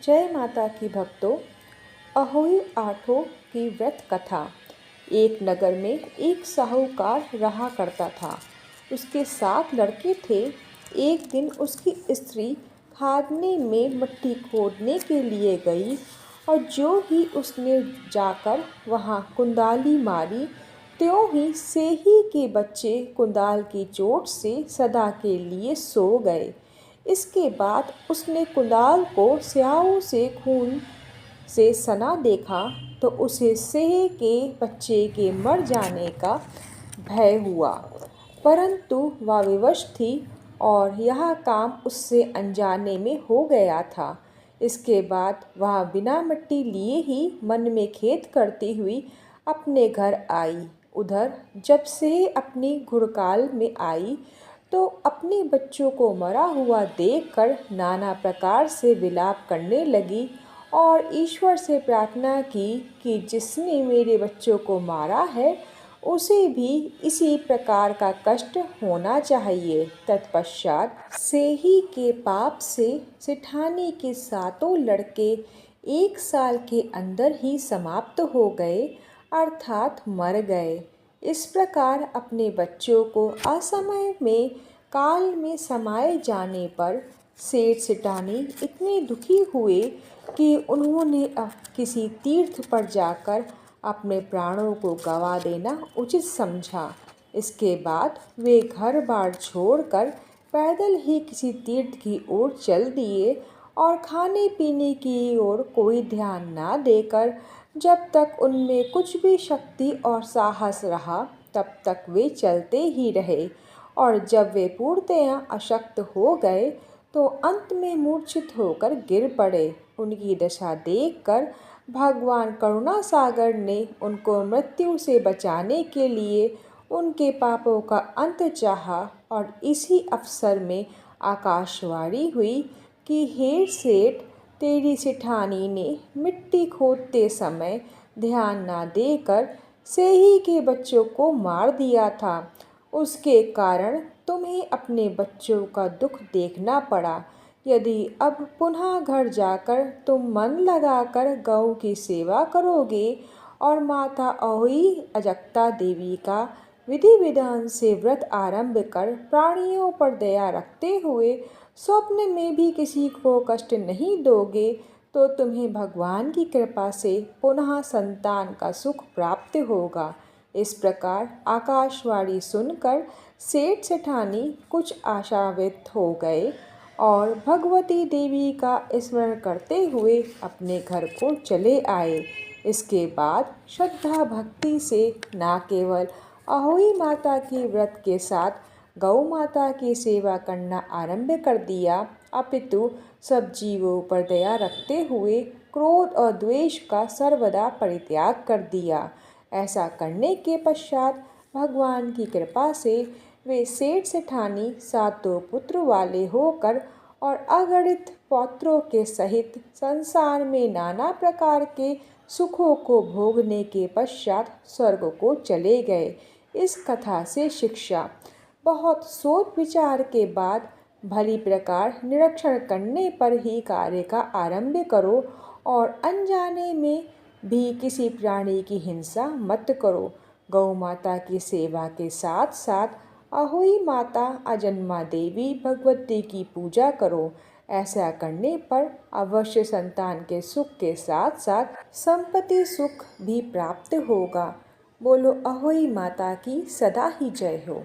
जय माता की भक्तों। अहोई आठों की व्रत कथा। एक नगर में एक साहूकार रहा करता था। उसके 7 लड़के थे। एक दिन उसकी स्त्री खादने में मिट्टी खोदने के लिए गई और जो ही उसने जाकर वहाँ कुंडाली मारी, त्यों ही सेही के बच्चे कुंडाल की चोट से सदा के लिए सो गए। इसके बाद उसने कुंडाल को स्याऊ से खून से सना देखा तो उसे सेह के बच्चे के मर जाने का भय हुआ, परंतु वह विवश थी और यह काम उससे अनजाने में हो गया था। इसके बाद वह बिना मिट्टी लिए ही मन में खेद करती हुई अपने घर आई। उधर जब से अपनी घुड़काल में आई तो अपने बच्चों को मरा हुआ देखकर नाना प्रकार से विलाप करने लगी और ईश्वर से प्रार्थना की कि जिसने मेरे बच्चों को मारा है उसे भी इसी प्रकार का कष्ट होना चाहिए। तत्पश्चात सेही के पाप से सेठानी के 7 लड़के 1 साल के अंदर ही समाप्त हो गए, अर्थात मर गए। इस प्रकार अपने बच्चों को असमय में काल में समाये जाने पर सेठ सेठानी इतने दुखी हुए कि उन्होंने किसी तीर्थ पर जाकर अपने प्राणों को गंवा देना उचित समझा। इसके बाद वे घर बार छोड़कर पैदल ही किसी तीर्थ की ओर चल दिए और खाने पीने की ओर कोई ध्यान ना देकर जब तक उनमें कुछ भी शक्ति और साहस रहा तब तक वे चलते ही रहे और जब वे पूर्णतया अशक्त हो गए तो अंत में मूर्छित होकर गिर पड़े। उनकी दशा देखकर भगवान करुणा सागर ने उनको मृत्यु से बचाने के लिए उनके पापों का अंत चाहा और इसी अवसर में आकाशवाणी हुई कि हे सेठ, तेरी सेठानी ने मिट्टी खोदते समय ध्यान ना देकर सेही के बच्चों को मार दिया था। उसके कारण तुम्हें अपने बच्चों का दुख देखना पड़ा। यदि अब पुनः घर जाकर तुम मन लगाकर गौ की सेवा करोगे और माता अहोई अजक्ता देवी का विधि विधान से व्रत आरंभ कर प्राणियों पर दया रखते हुए स्वप्न में भी किसी को कष्ट नहीं दोगे तो तुम्हें भगवान की कृपा से पुनः संतान का सुख प्राप्त होगा। इस प्रकार आकाशवाणी सुनकर सेठ सेठानी कुछ आशान्वित हो गए और भगवती देवी का स्मरण करते हुए अपने घर को चले आए। इसके बाद श्रद्धा भक्ति से न केवल अहोई माता के व्रत के साथ गौ माता की सेवा करना आरंभ कर दिया, अपितु सब जीवों पर दया रखते हुए क्रोध और द्वेष का सर्वदा परित्याग कर दिया। ऐसा करने के पश्चात भगवान की कृपा से वे सेठ सेठानी 7 पुत्र वाले होकर और अगणित पौत्रों के सहित संसार में नाना प्रकार के सुखों को भोगने के पश्चात स्वर्ग को चले गए। इस कथा से शिक्षा, बहुत सोच विचार के बाद भली प्रकार निरीक्षण करने पर ही कार्य का आरंभ करो और अनजाने में भी किसी प्राणी की हिंसा मत करो। गौ माता की सेवा के साथ साथ अहोई माता अजन्मा देवी भगवती की पूजा करो। ऐसा करने पर अवश्य संतान के सुख के साथ साथ संपत्ति सुख भी प्राप्त होगा। बोलो अहोई माता की सदा ही जय हो।